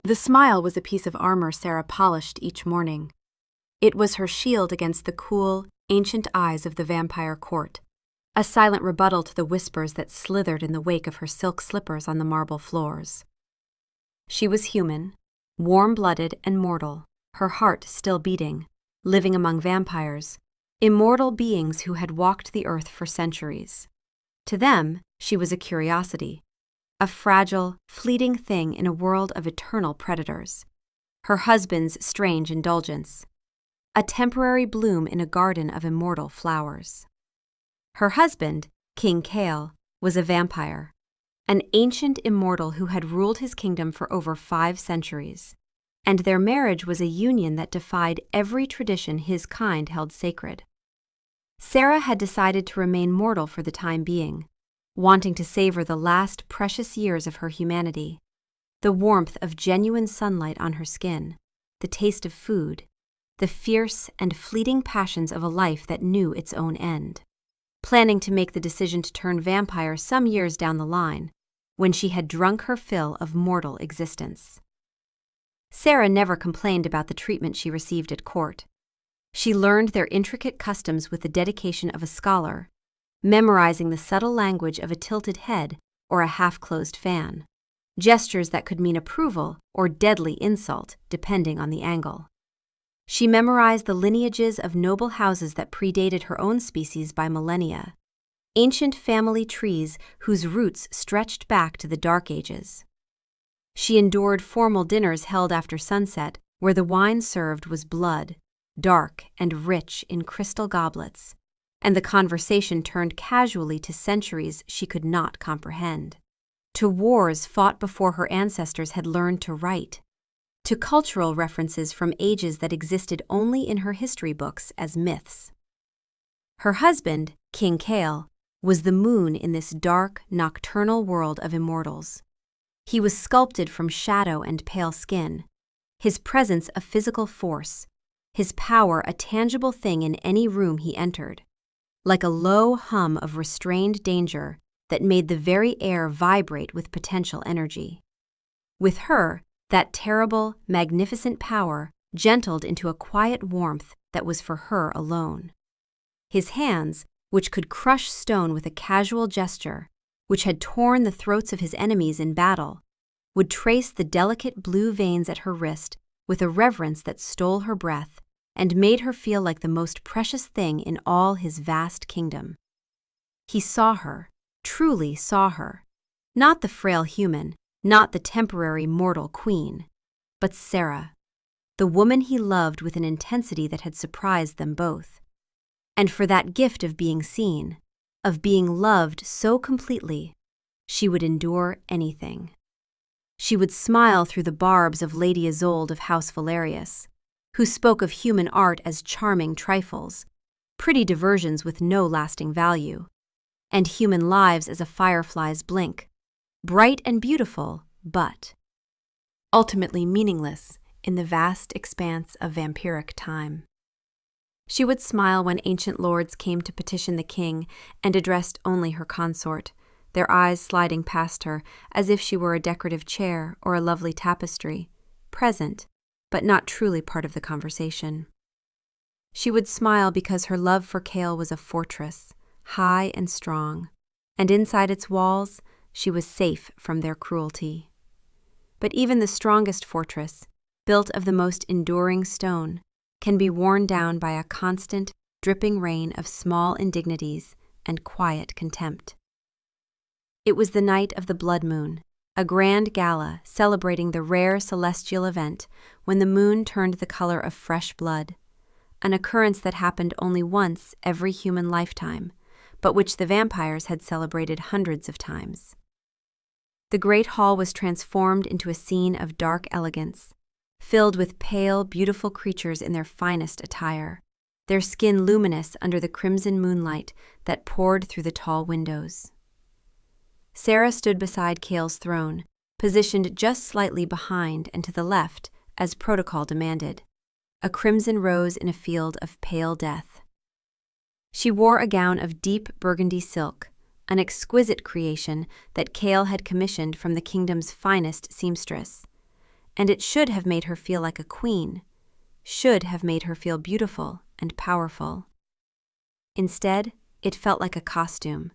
The smile was a piece of armor Sarah polished each morning. It was her shield against the cool, ancient eyes of the vampire court, a silent rebuttal to the whispers that slithered in the wake of her silk slippers on the marble floors. She was human, warm-blooded and mortal, her heart still beating, living among vampires, immortal beings who had walked the earth for centuries. To them, she was a curiosity, a fragile, fleeting thing in a world of eternal predators. Her husband's strange indulgence, a temporary bloom in a garden of immortal flowers. Her husband, King Kale, was a vampire, an ancient immortal who had ruled his kingdom for over 5 centuries, and their marriage was a union that defied every tradition his kind held sacred. Sarah had decided to remain mortal for the time being, wanting to savor the last precious years of her humanity, the warmth of genuine sunlight on her skin, the taste of food, the fierce and fleeting passions of a life that knew its own end, planning to make the decision to turn vampire some years down the line, when she had drunk her fill of mortal existence. Sarah never complained about the treatment she received at court. She learned their intricate customs with the dedication of a scholar, memorizing the subtle language of a tilted head or a half-closed fan, gestures that could mean approval or deadly insult depending on the angle. She memorized the lineages of noble houses that predated her own species by millennia, ancient family trees whose roots stretched back to the Dark Ages. She endured formal dinners held after sunset where the wine served was blood, dark and rich in crystal goblets, and the conversation turned casually to centuries she could not comprehend, to wars fought before her ancestors had learned to write, to cultural references from ages that existed only in her history books as myths. Her husband, King Kale, was the moon in this dark, nocturnal world of immortals. He was sculpted from shadow and pale skin, his presence a physical force, his power a tangible thing in any room he entered, like a low hum of restrained danger that made the very air vibrate with potential energy. With her, that terrible, magnificent power gentled into a quiet warmth that was for her alone. His hands, which could crush stone with a casual gesture, which had torn the throats of his enemies in battle, would trace the delicate blue veins at her wrist with a reverence that stole her breath and made her feel like the most precious thing in all his vast kingdom. He saw her, truly saw her, not the frail human, not the temporary mortal queen, but Sarah, the woman he loved with an intensity that had surprised them both. And for that gift of being seen, of being loved so completely, she would endure anything. She would smile through the barbs of Lady Isolde of House Valerius, who spoke of human art as charming trifles, pretty diversions with no lasting value, and human lives as a firefly's blink, bright and beautiful, but ultimately meaningless in the vast expanse of vampiric time. She would smile when ancient lords came to petition the king and addressed only her consort, their eyes sliding past her as if she were a decorative chair or a lovely tapestry, present, but not truly part of the conversation. She would smile because her love for Kale was a fortress, high and strong, and inside its walls she was safe from their cruelty. But even the strongest fortress, built of the most enduring stone, can be worn down by a constant, dripping rain of small indignities and quiet contempt. It was the night of the blood moon, a grand gala celebrating the rare celestial event when the moon turned the color of fresh blood, an occurrence that happened only once every human lifetime, but which the vampires had celebrated hundreds of times. The great hall was transformed into a scene of dark elegance, filled with pale, beautiful creatures in their finest attire, their skin luminous under the crimson moonlight that poured through the tall windows. Sarah stood beside Kale's throne, positioned just slightly behind and to the left, as protocol demanded, a crimson rose in a field of pale death. She wore a gown of deep burgundy silk, an exquisite creation that Kale had commissioned from the kingdom's finest seamstress, and it should have made her feel like a queen, should have made her feel beautiful and powerful. Instead, it felt like a costume,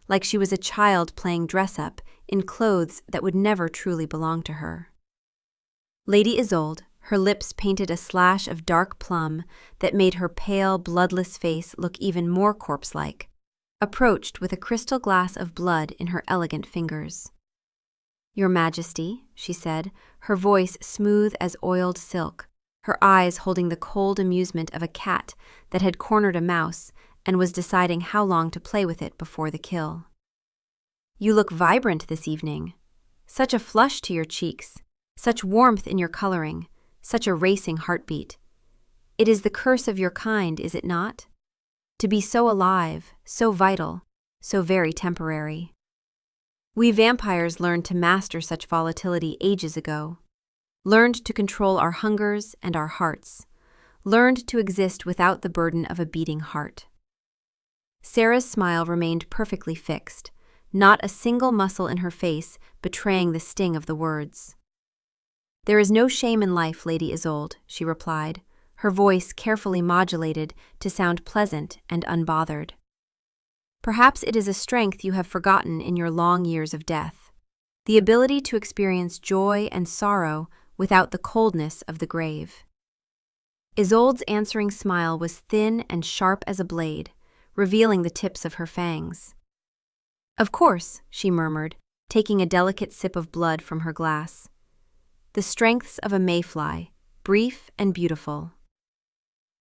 like she was a child playing dress-up in clothes that would never truly belong to her. Lady Isolde, her lips painted a slash of dark plum that made her pale, bloodless face look even more corpse-like, approached with a crystal glass of blood in her elegant fingers. "Your Majesty," she said, her voice smooth as oiled silk, her eyes holding the cold amusement of a cat that had cornered a mouse and was deciding how long to play with it before the kill. "You look vibrant this evening. Such a flush to your cheeks, such warmth in your coloring, such a racing heartbeat. It is the curse of your kind, is it not? To be so alive, so vital, so very temporary. We vampires learned to master such volatility ages ago, learned to control our hungers and our hearts, learned to exist without the burden of a beating heart." Sarah's smile remained perfectly fixed, not a single muscle in her face betraying the sting of the words. "There is no shame in life, Lady Isolde," she replied, her voice carefully modulated to sound pleasant and unbothered. "Perhaps it is a strength you have forgotten in your long years of death, the ability to experience joy and sorrow without the coldness of the grave." Isolde's answering smile was thin and sharp as a blade, revealing the tips of her fangs. "Of course," she murmured, taking a delicate sip of blood from her glass. "The strengths of a mayfly, brief and beautiful.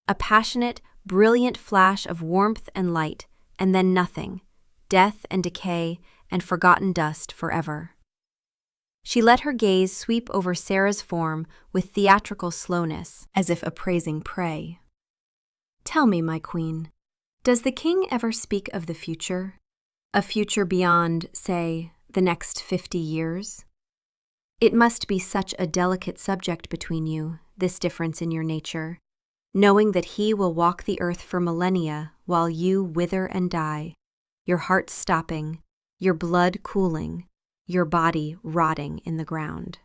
A passionate, brilliant flash of warmth and light, and then nothing, death and decay and forgotten dust forever." She let her gaze sweep over Sarah's form with theatrical slowness, as if appraising prey. "Tell me, my queen, does the king ever speak of the future? A future beyond, say, the next 50 years? It must be such a delicate subject between you, this difference in your nature, knowing that he will walk the earth for millennia while you wither and die, your heart stopping, your blood cooling, your body rotting in the ground."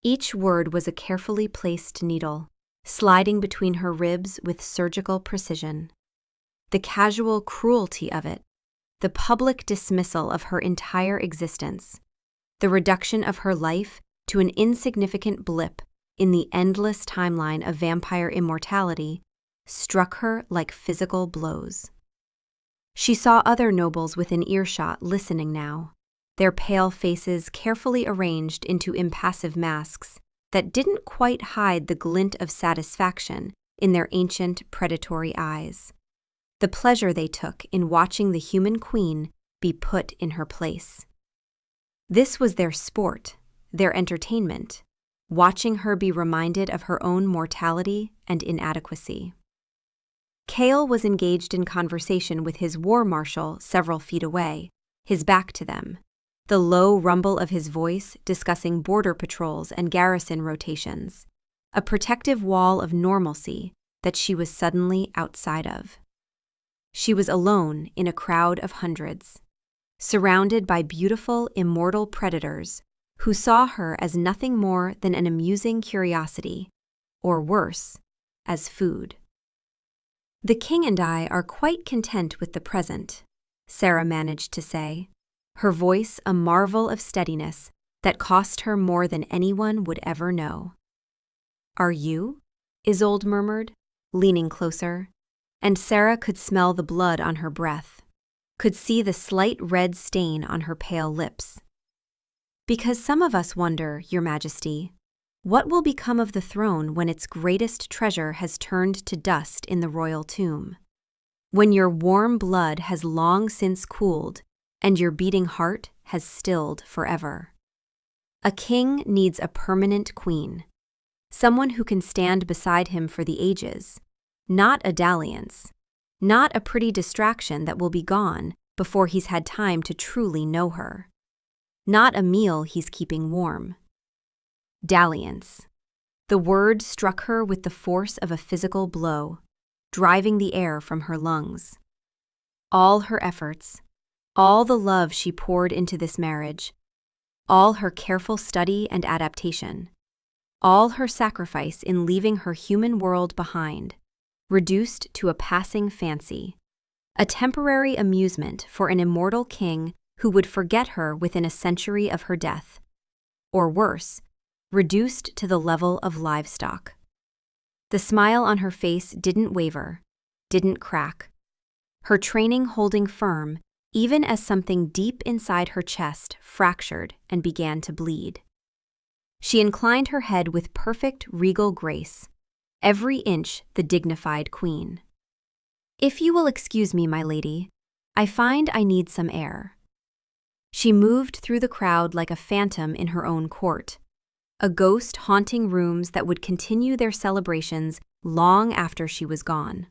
Each word was a carefully placed needle, sliding between her ribs with surgical precision. The casual cruelty of it, the public dismissal of her entire existence, the reduction of her life to an insignificant blip in the endless timeline of vampire immortality, struck her like physical blows. She saw other nobles within earshot listening now, their pale faces carefully arranged into impassive masks that didn't quite hide the glint of satisfaction in their ancient predatory eyes, the pleasure they took in watching the human queen be put in her place. This was their sport, their entertainment, watching her be reminded of her own mortality and inadequacy. Cale was engaged in conversation with his war marshal several feet away, his back to them, the low rumble of his voice discussing border patrols and garrison rotations, a protective wall of normalcy that she was suddenly outside of. She was alone in a crowd of hundreds, surrounded by beautiful, immortal predators who saw her as nothing more than an amusing curiosity, or worse, as food. "The king and I are quite content with the present," Sarah managed to say, her voice a marvel of steadiness that cost her more than anyone would ever know. "Are you?" Isolde murmured, leaning closer, and Sarah could smell the blood on her breath, could see the slight red stain on her pale lips. "Because some of us wonder, Your Majesty, what will become of the throne when its greatest treasure has turned to dust in the royal tomb? When your warm blood has long since cooled and your beating heart has stilled forever. A king needs a permanent queen, someone who can stand beside him for the ages, not a dalliance, not a pretty distraction that will be gone before he's had time to truly know her, not a meal he's keeping warm. Dalliance. The word struck her with the force of a physical blow, driving the air from her lungs. All her efforts, all the love she poured into this marriage, all her careful study and adaptation, all her sacrifice in leaving her human world behind, reduced to a passing fancy, a temporary amusement for an immortal king who would forget her within a century of her death, or worse, reduced to the level of livestock. The smile on her face didn't waver, didn't crack, her training holding firm even as something deep inside her chest fractured and began to bleed. She inclined her head with perfect regal grace, every inch the dignified queen. "If you will excuse me, my lady, I find I need some air." She moved through the crowd like a phantom in her own court, a ghost haunting rooms that would continue their celebrations long after she was gone.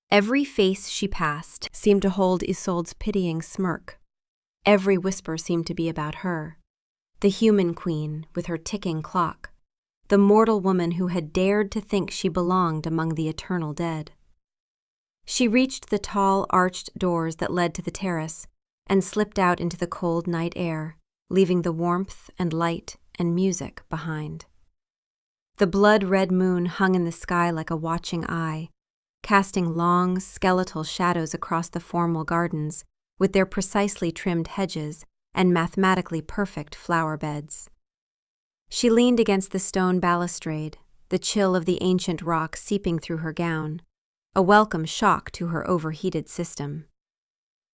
Every face she passed seemed to hold Isolde's pitying smirk. Every whisper seemed to be about her, the human queen with her ticking clock, the mortal woman who had dared to think she belonged among the eternal dead. She reached the tall, arched doors that led to the terrace and slipped out into the cold night air, leaving the warmth and light and music behind. The blood-red moon hung in the sky like a watching eye, casting long, skeletal shadows across the formal gardens with their precisely trimmed hedges and mathematically perfect flower beds. She leaned against the stone balustrade, the chill of the ancient rock seeping through her gown, a welcome shock to her overheated system.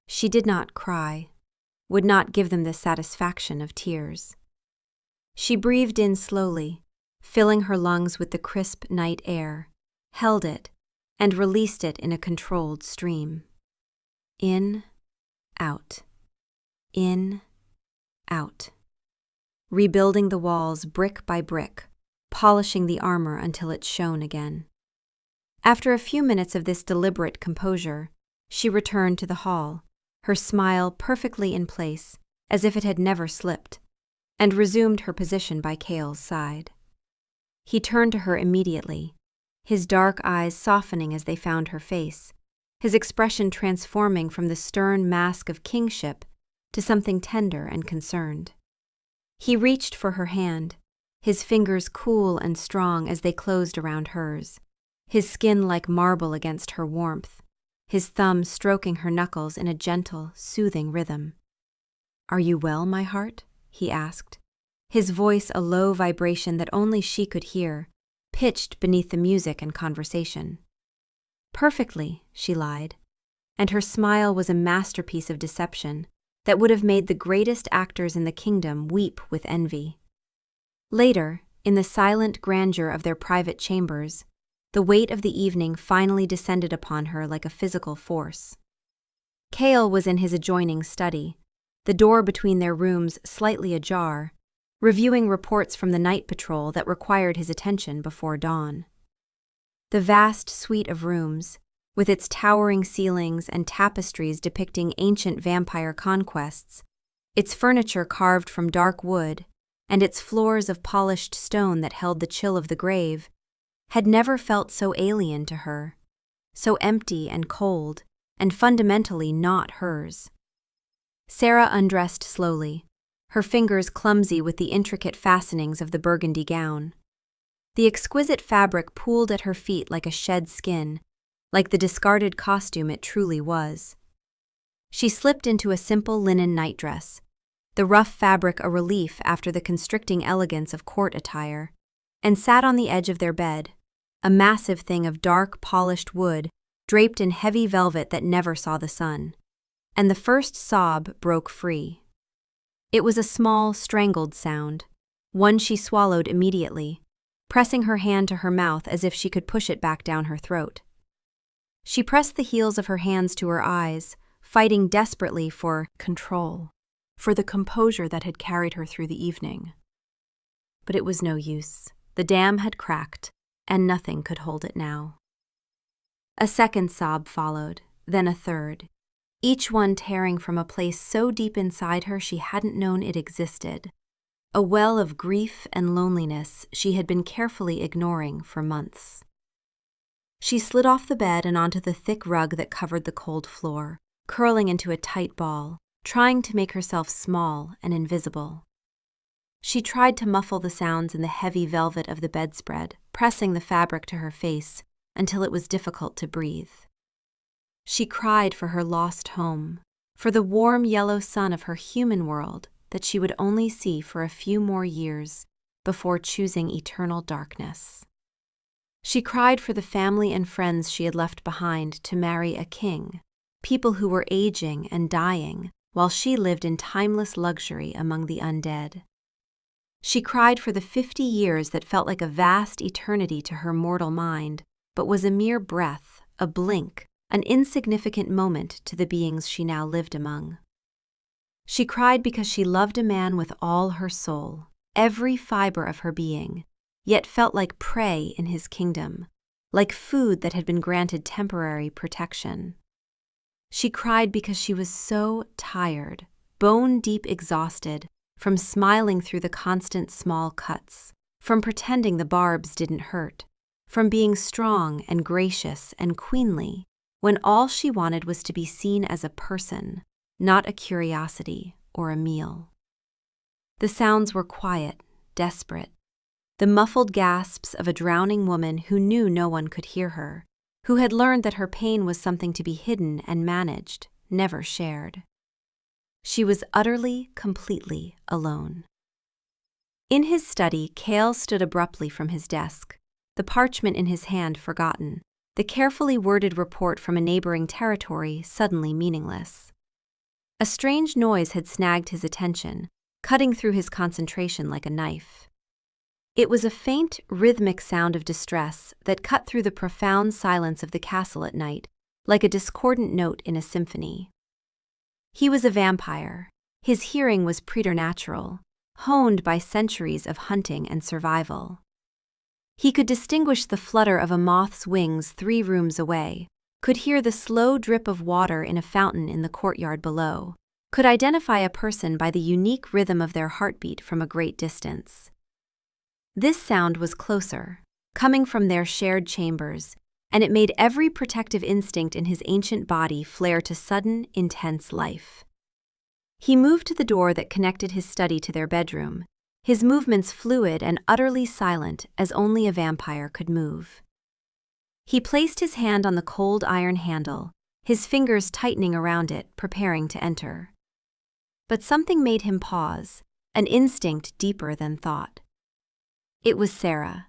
She did not cry, would not give them the satisfaction of tears. She breathed in slowly, filling her lungs with the crisp night air, held it, and released it in a controlled stream. In, out. In, out. Rebuilding the walls brick by brick, polishing the armor until it shone again. After a few minutes of this deliberate composure, she returned to the hall, her smile perfectly in place, as if it had never slipped, and resumed her position by Cale's side. He turned to her immediately, his dark eyes softening as they found her face, his expression transforming from the stern mask of kingship to something tender and concerned. He reached for her hand, his fingers cool and strong as they closed around hers, his skin like marble against her warmth, his thumb stroking her knuckles in a gentle, soothing rhythm. "Are you well, my heart?" he asked, his voice a low vibration that only she could hear, pitched beneath the music and conversation. "Perfectly," she lied, and her smile was a masterpiece of deception that would have made the greatest actors in the kingdom weep with envy. Later, in the silent grandeur of their private chambers, the weight of the evening finally descended upon her like a physical force. Cale was in his adjoining study, the door between their rooms slightly ajar, reviewing reports from the night patrol that required his attention before dawn. The vast suite of rooms, with its towering ceilings and tapestries depicting ancient vampire conquests, its furniture carved from dark wood, and its floors of polished stone that held the chill of the grave, had never felt so alien to her, so empty and cold, and fundamentally not hers. Sarah undressed slowly, her fingers clumsy with the intricate fastenings of the burgundy gown. The exquisite fabric pooled at her feet like a shed skin, like the discarded costume it truly was. She slipped into a simple linen nightdress, the rough fabric a relief after the constricting elegance of court attire, and sat on the edge of their bed, a massive thing of dark, polished wood draped in heavy velvet that never saw the sun. And the first sob broke free. It was a small, strangled sound, one she swallowed immediately, pressing her hand to her mouth as if she could push it back down her throat. She pressed the heels of her hands to her eyes, fighting desperately for control, for the composure that had carried her through the evening. But it was no use. The dam had cracked, and nothing could hold it now. A second sob followed, then a third, each one tearing from a place so deep inside her she hadn't known it existed, a well of grief and loneliness she had been carefully ignoring for months. She slid off the bed and onto the thick rug that covered the cold floor, curling into a tight ball, trying to make herself small and invisible. She tried to muffle the sounds in the heavy velvet of the bedspread, pressing the fabric to her face until it was difficult to breathe. She cried for her lost home, for the warm yellow sun of her human world that she would only see for a few more years before choosing eternal darkness. She cried for the family and friends she had left behind to marry a king, people who were aging and dying while she lived in timeless luxury among the undead. She cried for the 50 years that felt like a vast eternity to her mortal mind, but was a mere breath, a blink, an insignificant moment to the beings she now lived among. She cried because she loved a man with all her soul, every fiber of her being, yet felt like prey in his kingdom, like food that had been granted temporary protection. She cried because she was so tired, bone-deep exhausted, from smiling through the constant small cuts, from pretending the barbs didn't hurt, from being strong and gracious and queenly, when all she wanted was to be seen as a person, not a curiosity or a meal. The sounds were quiet, desperate, the muffled gasps of a drowning woman who knew no one could hear her, who had learned that her pain was something to be hidden and managed, never shared. She was utterly, completely alone. In his study, Cale stood abruptly from his desk, the parchment in his hand forgotten, the carefully worded report from a neighboring territory suddenly meaningless. A strange noise had snagged his attention, cutting through his concentration like a knife. It was a faint, rhythmic sound of distress that cut through the profound silence of the castle at night, like a discordant note in a symphony. He was a vampire. His hearing was preternatural, honed by centuries of hunting and survival. He could distinguish the flutter of a moth's wings 3 rooms away, could hear the slow drip of water in a fountain in the courtyard below, could identify a person by the unique rhythm of their heartbeat from a great distance. This sound was closer, coming from their shared chambers, and it made every protective instinct in his ancient body flare to sudden, intense life. He moved to the door that connected his study to their bedroom, his movements fluid and utterly silent as only a vampire could move. He placed his hand on the cold iron handle, his fingers tightening around it, preparing to enter. But something made him pause, an instinct deeper than thought. It was Sarah.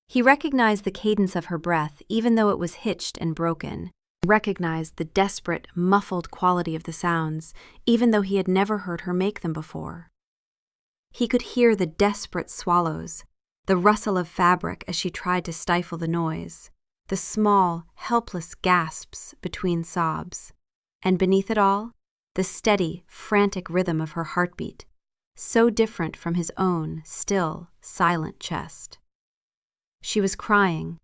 He recognized the cadence of her breath even though it was hitched and broken, recognized the desperate, muffled quality of the sounds even though he had never heard her make them before. He could hear the desperate swallows, the rustle of fabric as she tried to stifle the noise, the small, helpless gasps between sobs, and beneath it all, the steady, frantic rhythm of her heartbeat, so different from his own still, silent chest. She was crying,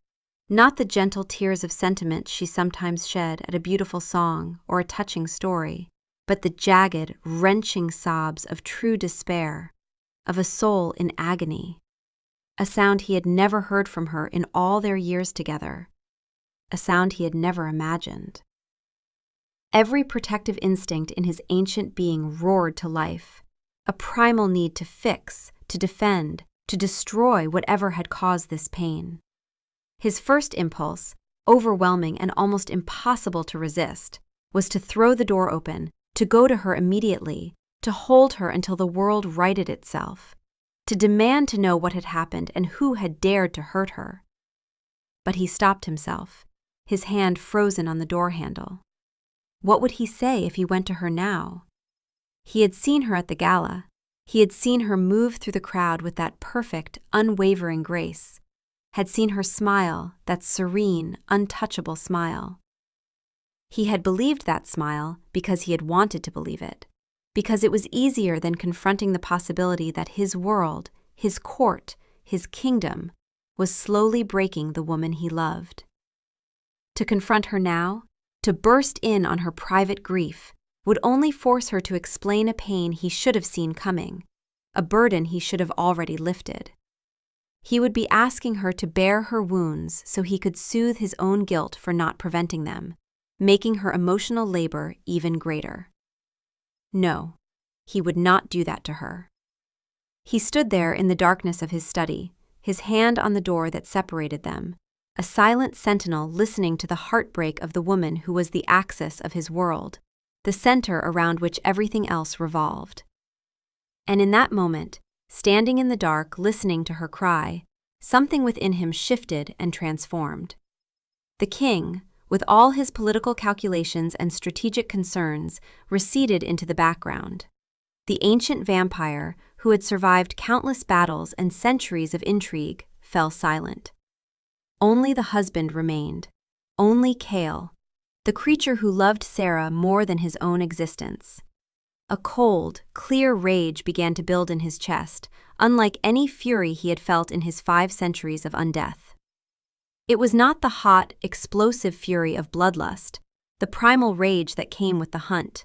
not the gentle tears of sentiment she sometimes shed at a beautiful song or a touching story, but the jagged, wrenching sobs of true despair, of a soul in agony, a sound he had never heard from her in all their years together, a sound he had never imagined. Every protective instinct in his ancient being roared to life, a primal need to fix, to defend, to destroy whatever had caused this pain. His first impulse, overwhelming and almost impossible to resist, was to throw the door open, to go to her immediately, to hold her until the world righted itself, to demand to know what had happened and who had dared to hurt her. But he stopped himself, his hand frozen on the door handle. What would he say if he went to her now? He had seen her at the gala. He had seen her move through the crowd with that perfect, unwavering grace, had seen her smile, that serene, untouchable smile. He had believed that smile because he had wanted to believe it, because it was easier than confronting the possibility that his world, his court, his kingdom, was slowly breaking the woman he loved. To confront her now, to burst in on her private grief, would only force her to explain a pain he should have seen coming, a burden he should have already lifted. He would be asking her to bear her wounds so he could soothe his own guilt for not preventing them, making her emotional labor even greater. No, he would not do that to her. He stood there in the darkness of his study, his hand on the door that separated them, a silent sentinel listening to the heartbreak of the woman who was the axis of his world, the center around which everything else revolved. And in that moment, standing in the dark listening to her cry, something within him shifted and transformed. The king, with all his political calculations and strategic concerns, receded into the background. The ancient vampire, who had survived countless battles and centuries of intrigue, fell silent. Only the husband remained, only Cale, the creature who loved Sarah more than his own existence. A cold, clear rage began to build in his chest, unlike any fury he had felt in his 5 centuries of undeath. It was not the hot, explosive fury of bloodlust, the primal rage that came with the hunt.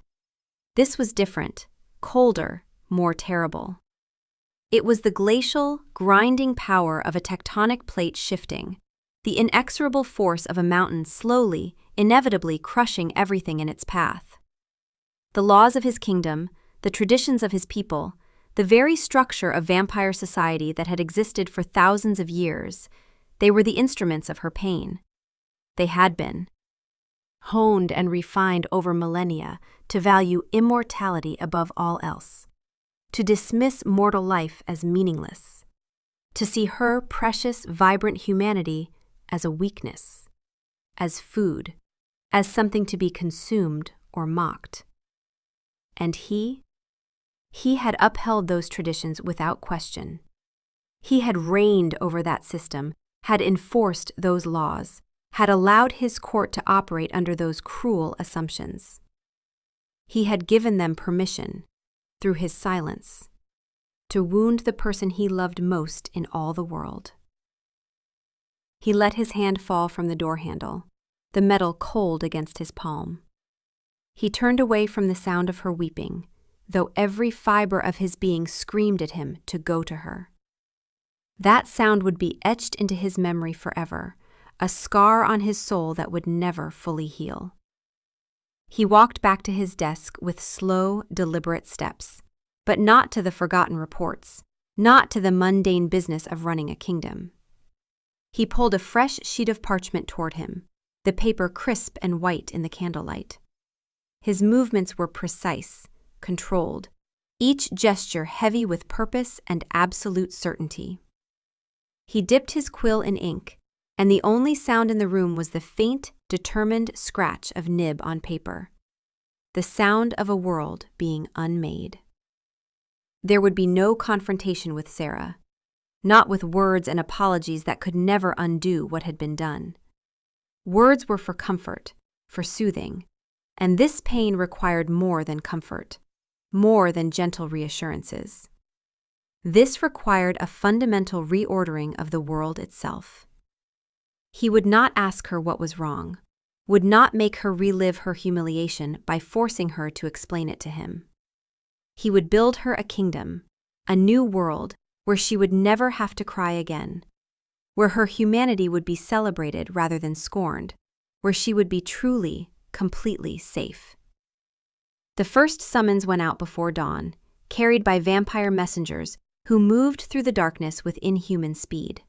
This was different, colder, more terrible. It was the glacial, grinding power of a tectonic plate shifting, the inexorable force of a mountain slowly, inevitably crushing everything in its path. The laws of his kingdom, the traditions of his people, the very structure of vampire society that had existed for thousands of years, they were the instruments of her pain. They had been honed and refined over millennia to value immortality above all else, to dismiss mortal life as meaningless, to see her precious, vibrant humanity as a weakness, as food, as something to be consumed or mocked. And he had upheld those traditions without question. He had reigned over that system, had enforced those laws, had allowed his court to operate under those cruel assumptions. He had given them permission, through his silence, to wound the person he loved most in all the world. He let his hand fall from the door handle, the metal cold against his palm. He turned away from the sound of her weeping, though every fiber of his being screamed at him to go to her. That sound would be etched into his memory forever, a scar on his soul that would never fully heal. He walked back to his desk with slow, deliberate steps, but not to the forgotten reports, not to the mundane business of running a kingdom. He pulled a fresh sheet of parchment toward him, the paper crisp and white in the candlelight. His movements were precise, controlled, each gesture heavy with purpose and absolute certainty. He dipped his quill in ink, and the only sound in the room was the faint, determined scratch of nib on paper, the sound of a world being unmade. There would be no confrontation with Sarah, not with words and apologies that could never undo what had been done. Words were for comfort, for soothing, and this pain required more than comfort, more than gentle reassurances. This required a fundamental reordering of the world itself. He would not ask her what was wrong, would not make her relive her humiliation by forcing her to explain it to him. He would build her a kingdom, a new world where she would never have to cry again, where her humanity would be celebrated rather than scorned, where she would be truly, completely safe. The first summons went out before dawn, carried by vampire messengers who moved through the darkness with inhuman speed.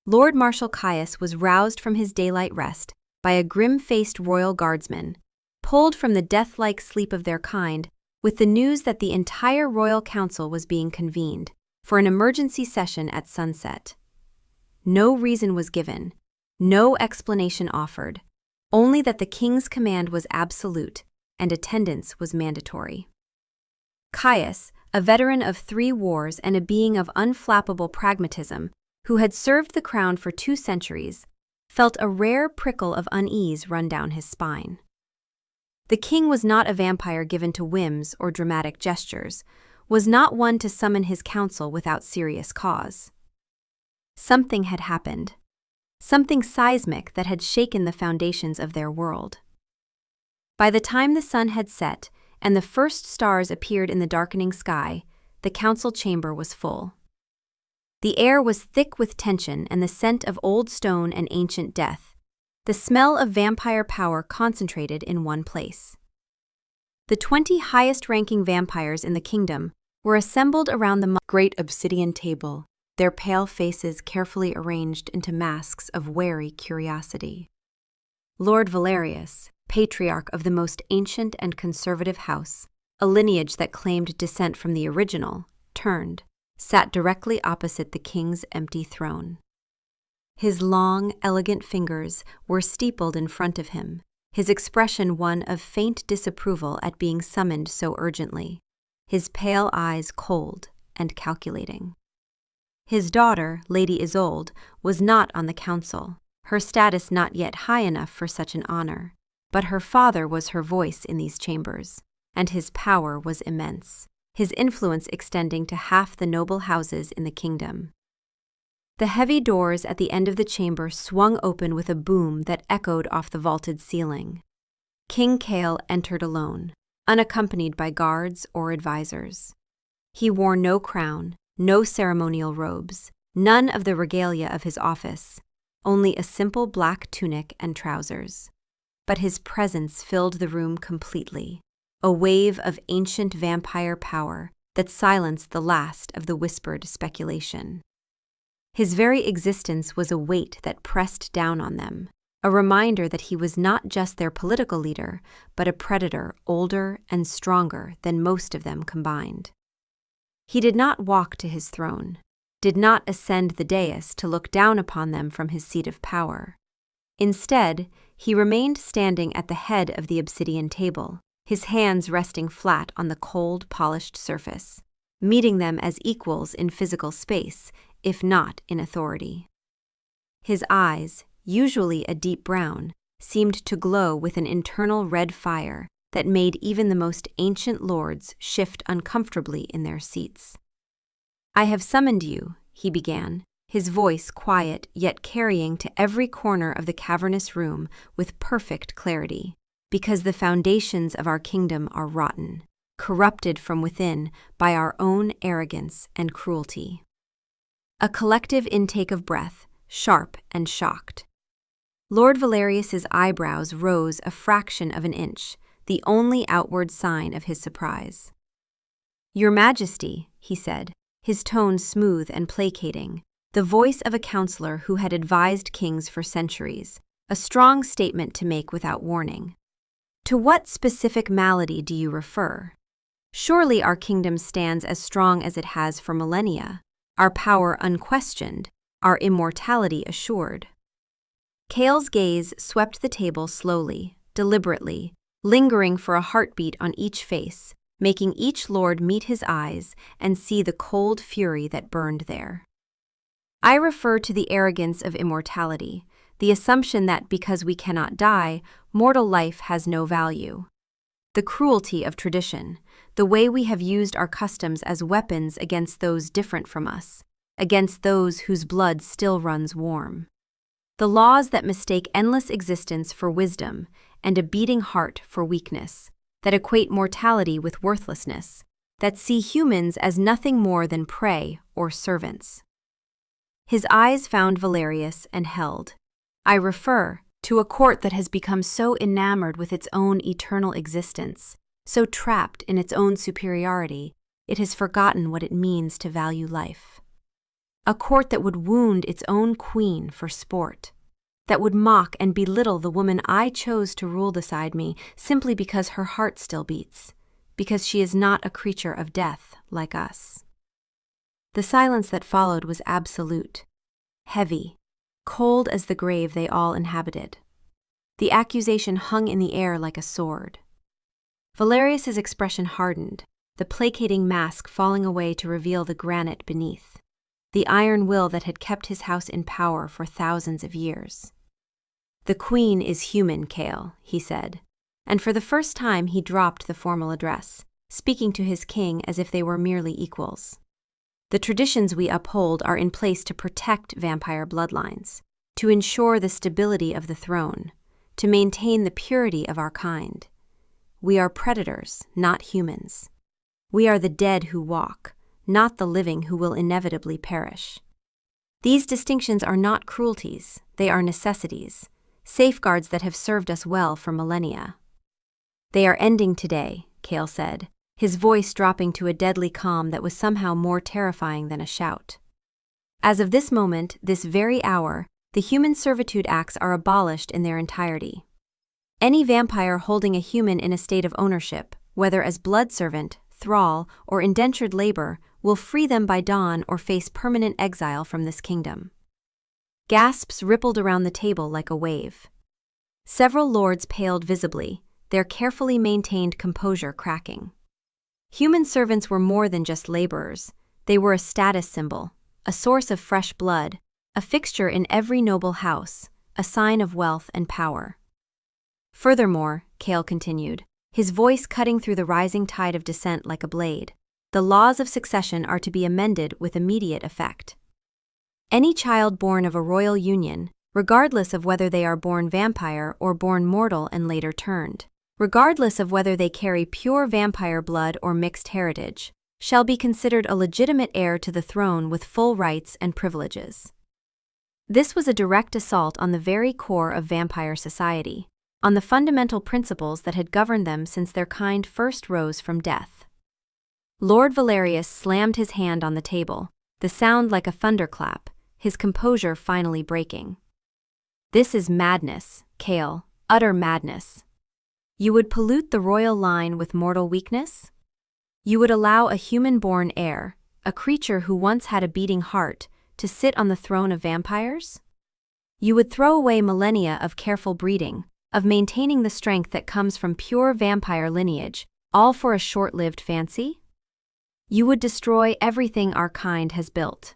Lord Marshal Caius was roused from his daylight rest by a grim-faced royal guardsman, pulled from the death-like sleep of their kind with the news that the entire royal council was being convened for an emergency session at sunset. No reason was given, no explanation offered, only that the king's command was absolute and attendance was mandatory. Caius, a veteran of 3 wars and a being of unflappable pragmatism, who had served the crown for 2 centuries, felt a rare prickle of unease run down his spine. The king was not a vampire given to whims or dramatic gestures, was not one to summon his council without serious cause. Something had happened, something seismic that had shaken the foundations of their world. By the time the sun had set and the first stars appeared in the darkening sky, the council chamber was full. The air was thick with tension and the scent of old stone and ancient death, the smell of vampire power concentrated in one place. The 20 highest-ranking vampires in the kingdom were assembled around the great obsidian table, their pale faces carefully arranged into masks of wary curiosity. Lord Valerius, patriarch of the most ancient and conservative house, a lineage that claimed descent from the original, turned, sat directly opposite the king's empty throne. His long, elegant fingers were steepled in front of him, his expression one of faint disapproval at being summoned so urgently, his pale eyes cold and calculating. His daughter, Lady Isolde, was not on the council, her status not yet high enough for such an honor, but her father was her voice in these chambers, and his power was immense, his influence extending to half the noble houses in the kingdom. The heavy doors at the end of the chamber swung open with a boom that echoed off the vaulted ceiling. King Cale entered alone, unaccompanied by guards or advisors. He wore no crown, no ceremonial robes, none of the regalia of his office, only a simple black tunic and trousers. But his presence filled the room completely, a wave of ancient vampire power that silenced the last of the whispered speculation. His very existence was a weight that pressed down on them, a reminder that he was not just their political leader, but a predator older and stronger than most of them combined. He did not walk to his throne, did not ascend the dais to look down upon them from his seat of power. Instead, he remained standing at the head of the obsidian table, his hands resting flat on the cold, polished surface, meeting them as equals in physical space, if not in authority. His eyes, usually a deep brown, seemed to glow with an internal red fire that made even the most ancient lords shift uncomfortably in their seats. "I have summoned you," he began, his voice quiet yet carrying to every corner of the cavernous room with perfect clarity, "because the foundations of our kingdom are rotten, corrupted from within by our own arrogance and cruelty." A collective intake of breath, sharp and shocked. Lord Valerius's eyebrows rose a fraction of an inch, the only outward sign of his surprise. "Your Majesty," he said, his tone smooth and placating, the voice of a counselor who had advised kings for centuries, a strong statement to make without warning. "To what specific malady do you refer? Surely our kingdom stands as strong as it has for millennia, our power unquestioned, our immortality assured." Cale's gaze swept the table slowly, deliberately, lingering for a heartbeat on each face, making each lord meet his eyes and see the cold fury that burned there. "I refer to the arrogance of immortality, the assumption that because we cannot die, mortal life has no value. The cruelty of tradition, the way we have used our customs as weapons against those different from us, against those whose blood still runs warm. The laws that mistake endless existence for wisdom and a beating heart for weakness, that equate mortality with worthlessness, that see humans as nothing more than prey or servants." His eyes found Valerius and held. "I refer to a court that has become so enamored with its own eternal existence, so trapped in its own superiority, it has forgotten what it means to value life. A court that would wound its own queen for sport, that would mock and belittle the woman I chose to rule beside me simply because her heart still beats, because she is not a creature of death like us." The silence that followed was absolute, heavy, cold as the grave they all inhabited. The accusation hung in the air like a sword. Valerius's expression hardened, the placating mask falling away to reveal the granite beneath, the iron will that had kept his house in power for thousands of years. "The Queen is human, Cale," he said, and for the first time he dropped the formal address, speaking to his king as if they were merely equals. "The traditions we uphold are in place to protect vampire bloodlines, to ensure the stability of the throne, to maintain the purity of our kind. We are predators, not humans. We are the dead who walk, not the living who will inevitably perish. These distinctions are not cruelties, they are necessities, safeguards that have served us well for millennia." "They are ending today," Cale said, his voice dropping to a deadly calm that was somehow more terrifying than a shout. As of this moment, this very hour, the Human Servitude Acts are abolished in their entirety. Any vampire holding a human in a state of ownership, whether as blood servant, thrall, or indentured labor, will free them by dawn or face permanent exile from this kingdom. Gasps rippled around the table like a wave. Several lords paled visibly, their carefully maintained composure cracking. Human servants were more than just laborers. They were a status symbol, a source of fresh blood, a fixture in every noble house, a sign of wealth and power. Furthermore, Cale continued, his voice cutting through the rising tide of dissent like a blade, the laws of succession are to be amended with immediate effect. Any child born of a royal union, regardless of whether they are born vampire or born mortal and later turned, regardless of whether they carry pure vampire blood or mixed heritage, shall be considered a legitimate heir to the throne with full rights and privileges. This was a direct assault on the very core of vampire society, on the fundamental principles that had governed them since their kind first rose from death. Lord Valerius slammed his hand on the table, the sound like a thunderclap, his composure finally breaking. This is madness, Cale, utter madness. You would pollute the royal line with mortal weakness? You would allow a human-born heir, a creature who once had a beating heart, to sit on the throne of vampires? You would throw away millennia of careful breeding, of maintaining the strength that comes from pure vampire lineage, all for a short-lived fancy? You would destroy everything our kind has built.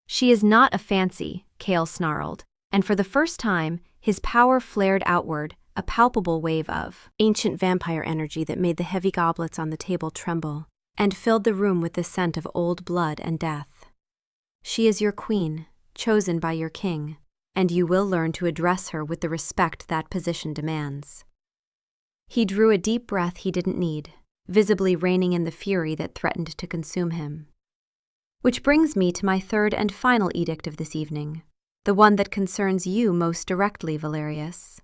She is not a fancy, Cale snarled, and for the first time, his power flared outward, a palpable wave of ancient vampire energy that made the heavy goblets on the table tremble, and filled the room with the scent of old blood and death. She is your queen, chosen by your king, and you will learn to address her with the respect that position demands. He drew a deep breath he didn't need, visibly reining in the fury that threatened to consume him. Which brings me to my third and final edict of this evening, the one that concerns you most directly, Valerius.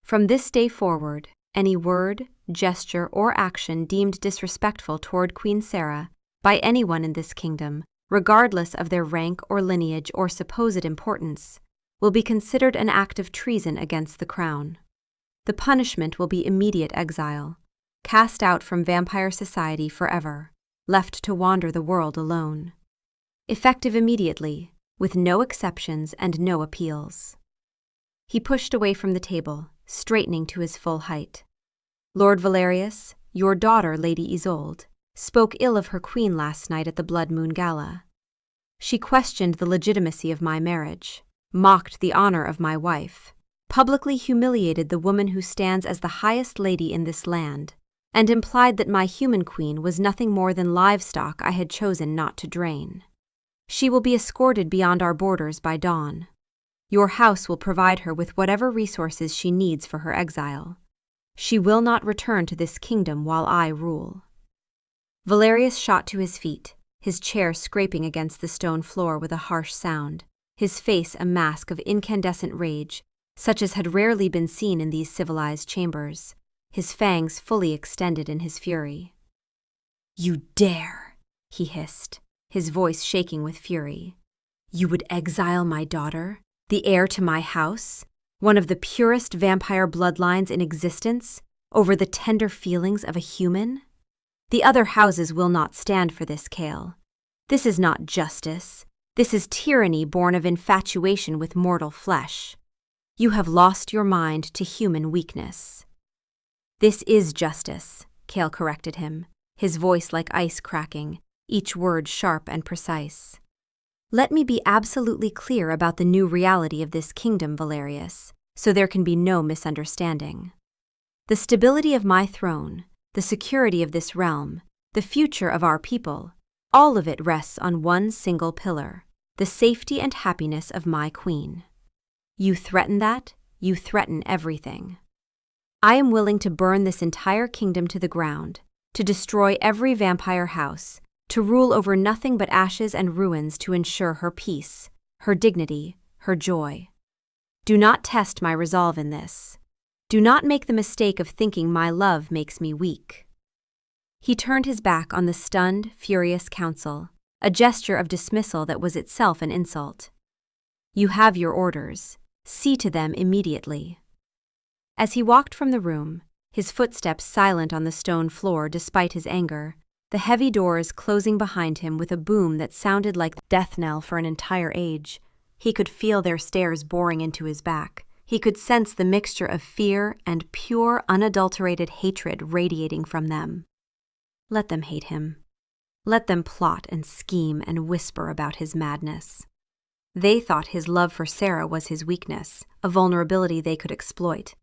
From this day forward, any word, gesture, or action deemed disrespectful toward Queen Sarah by anyone in this kingdom, regardless of their rank or lineage or supposed importance, will be considered an act of treason against the crown. The punishment will be immediate exile, cast out from vampire society forever, left to wander the world alone. Effective immediately, with no exceptions and no appeals. He pushed away from the table, straightening to his full height. Lord Valerius, your daughter, Lady Isolde, spoke ill of her queen last night at the Blood Moon Gala. She questioned the legitimacy of my marriage, mocked the honor of my wife, publicly humiliated the woman who stands as the highest lady in this land, and implied that my human queen was nothing more than livestock I had chosen not to drain. She will be escorted beyond our borders by dawn. Your house will provide her with whatever resources she needs for her exile. She will not return to this kingdom while I rule. Valerius shot to his feet, his chair scraping against the stone floor with a harsh sound, his face a mask of incandescent rage, such as had rarely been seen in these civilized chambers, his fangs fully extended in his fury. "You dare," he hissed, his voice shaking with fury. "You would exile my daughter, the heir to my house, one of the purest vampire bloodlines in existence, over the tender feelings of a human? The other houses will not stand for this, Cale. This is not justice. This is tyranny born of infatuation with mortal flesh. You have lost your mind to human weakness." "This is justice," Cale corrected him, his voice like ice cracking, each word sharp and precise. "Let me be absolutely clear about the new reality of this kingdom, Valerius, so there can be no misunderstanding. The stability of my throne, the security of this realm, the future of our people, all of it rests on one single pillar, the safety and happiness of my queen. You threaten that, you threaten everything. I am willing to burn this entire kingdom to the ground, to destroy every vampire house, to rule over nothing but ashes and ruins to ensure her peace, her dignity, her joy. Do not test my resolve in this. Do not make the mistake of thinking my love makes me weak." He turned his back on the stunned, furious council, a gesture of dismissal that was itself an insult. "You have your orders. See to them immediately." As he walked from the room, his footsteps silent on the stone floor despite his anger, the heavy doors closing behind him with a boom that sounded like the death knell for an entire age, he could feel their stares boring into his back. He could sense the mixture of fear and pure, unadulterated hatred radiating from them. Let them hate him. Let them plot and scheme and whisper about his madness. They thought his love for Sarah was his weakness, a vulnerability they could exploit.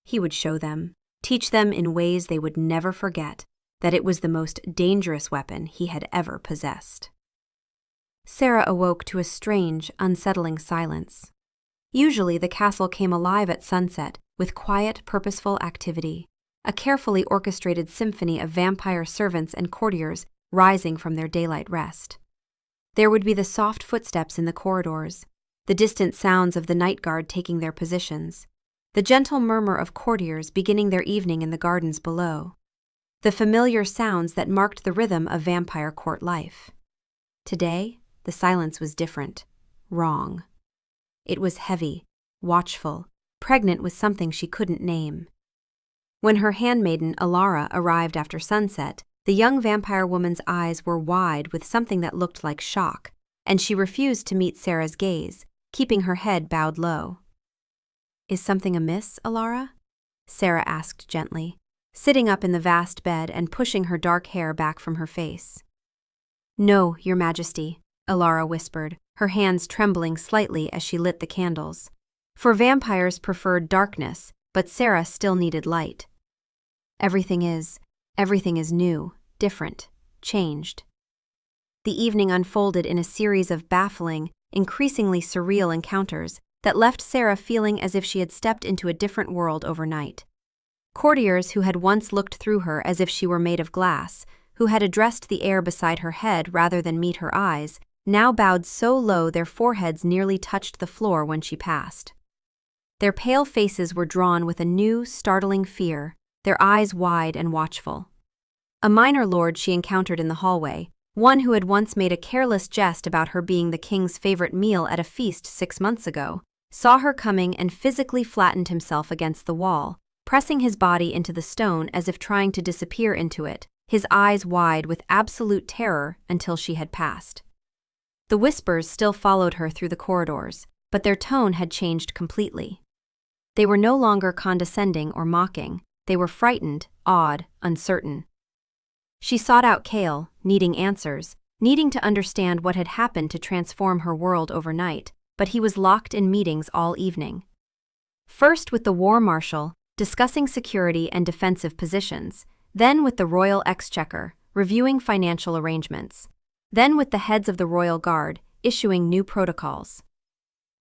He would show them, teach them in ways they would never forget, that it was the most dangerous weapon he had ever possessed. Sarah awoke to a strange, unsettling silence. Usually the castle came alive at sunset with quiet, purposeful activity, a carefully orchestrated symphony of vampire servants and courtiers rising from their daylight rest. There would be the soft footsteps in the corridors, the distant sounds of the night guard taking their positions, the gentle murmur of courtiers beginning their evening in the gardens below, the familiar sounds that marked the rhythm of vampire court life. Today, the silence was different, wrong. It was heavy, watchful, pregnant with something she couldn't name. When her handmaiden, Alara, arrived after sunset, the young vampire woman's eyes were wide with something that looked like shock, and she refused to meet Sarah's gaze, keeping her head bowed low. "Is something amiss, Alara?" Sarah asked gently, sitting up in the vast bed and pushing her dark hair back from her face. "No, Your Majesty," Alara whispered, her hands trembling slightly as she lit the candles. For vampires preferred darkness, but Sarah still needed light. Everything is new, different, changed." The evening unfolded in a series of baffling, increasingly surreal encounters that left Sarah feeling as if she had stepped into a different world overnight. Courtiers who had once looked through her as if she were made of glass, who had addressed the air beside her head rather than meet her eyes, now bowed so low their foreheads nearly touched the floor when she passed. Their pale faces were drawn with a new, startling fear, their eyes wide and watchful. A minor lord she encountered in the hallway, one who had once made a careless jest about her being the king's favorite meal at a feast 6 months ago, saw her coming and physically flattened himself against the wall, pressing his body into the stone as if trying to disappear into it, his eyes wide with absolute terror until she had passed. The whispers still followed her through the corridors, but their tone had changed completely. They were no longer condescending or mocking, they were frightened, awed, uncertain. She sought out Kale, needing answers, needing to understand what had happened to transform her world overnight, but he was locked in meetings all evening. First with the War Marshal, discussing security and defensive positions, then with the Royal Exchequer, reviewing financial arrangements, then with the heads of the Royal Guard, issuing new protocols.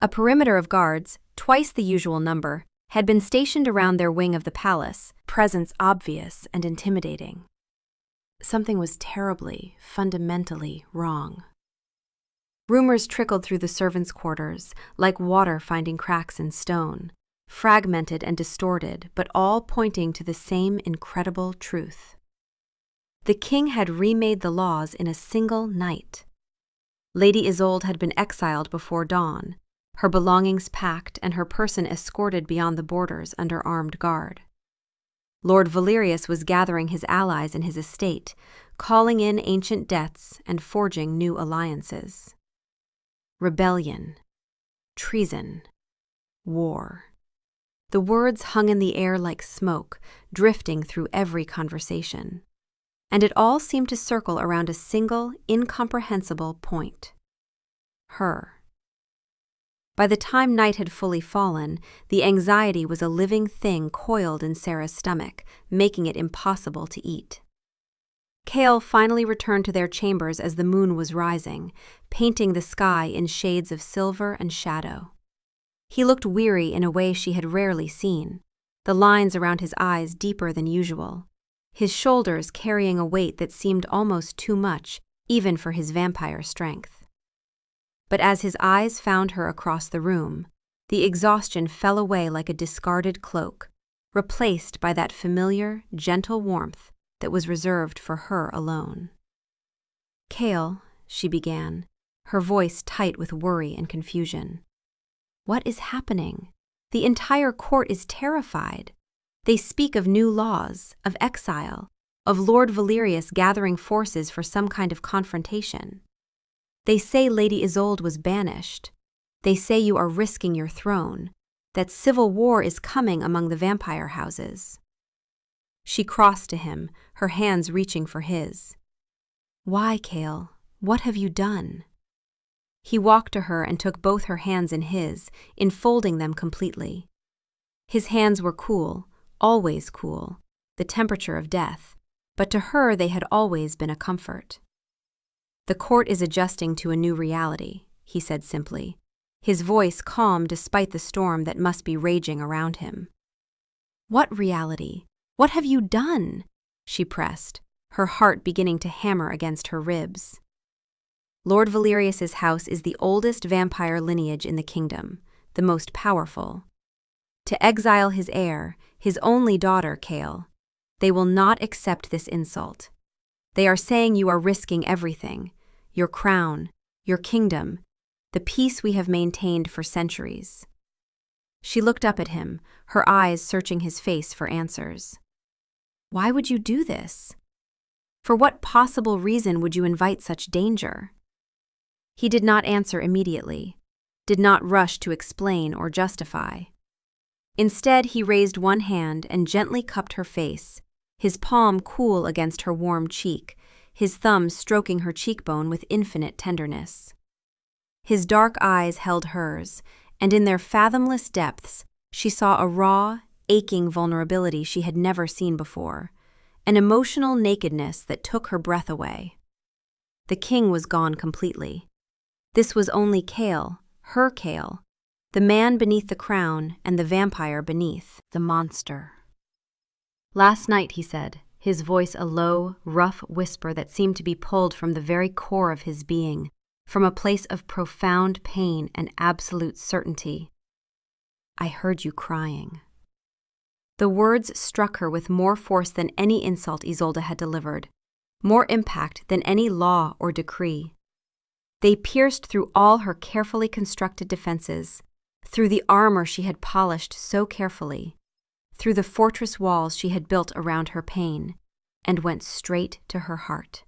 A perimeter of guards, twice the usual number, had been stationed around their wing of the palace, presence obvious and intimidating. Something was terribly, fundamentally wrong. Rumors trickled through the servants' quarters, like water finding cracks in stone, fragmented and distorted, but all pointing to the same incredible truth. The king had remade the laws in a single night. Lady Isolde had been exiled before dawn, her belongings packed and her person escorted beyond the borders under armed guard. Lord Valerius was gathering his allies in his estate, calling in ancient debts and forging new alliances. Rebellion, treason, war. The words hung in the air like smoke, drifting through every conversation. And it all seemed to circle around a single, incomprehensible point. Her. By the time night had fully fallen, the anxiety was a living thing coiled in Sarah's stomach, making it impossible to eat. Kale finally returned to their chambers as the moon was rising, painting the sky in shades of silver and shadow. He looked weary in a way she had rarely seen, the lines around his eyes deeper than usual, his shoulders carrying a weight that seemed almost too much, even for his vampire strength. But as his eyes found her across the room, the exhaustion fell away like a discarded cloak, replaced by that familiar, gentle warmth that was reserved for her alone. "Cale," she began, her voice tight with worry and confusion. "What is happening? The entire court is terrified. They speak of new laws, of exile, of Lord Valerius gathering forces for some kind of confrontation. They say Lady Isolde was banished. They say you are risking your throne, that civil war is coming among the vampire houses." She crossed to him, her hands reaching for his. "Why, Cale? What have you done?" He walked to her and took both her hands in his, enfolding them completely. His hands were cool, always cool, the temperature of death, but to her they had always been a comfort. "The court is adjusting to a new reality," he said simply, his voice calm despite the storm that must be raging around him. "What reality? What have you done?" she pressed, her heart beginning to hammer against her ribs. "Lord Valerius's house is the oldest vampire lineage in the kingdom, the most powerful. To exile his heir, his only daughter, Cale, they will not accept this insult. They are saying you are risking everything, your crown, your kingdom, the peace we have maintained for centuries." She looked up at him, her eyes searching his face for answers. "Why would you do this? For what possible reason would you invite such danger?" He did not answer immediately, did not rush to explain or justify. Instead, he raised one hand and gently cupped her face, his palm cool against her warm cheek, his thumb stroking her cheekbone with infinite tenderness. His dark eyes held hers, and in their fathomless depths, she saw a raw, aching vulnerability she had never seen before, an emotional nakedness that took her breath away. The king was gone completely. This was only Cale, her Cale, the man beneath the crown and the vampire beneath, the monster. "Last night," he said, his voice a low, rough whisper that seemed to be pulled from the very core of his being, from a place of profound pain and absolute certainty. "I heard you crying." The words struck her with more force than any insult Isolde had delivered, more impact than any law or decree. They pierced through all her carefully constructed defenses, through the armor she had polished so carefully, through the fortress walls she had built around her pain, and went straight to her heart.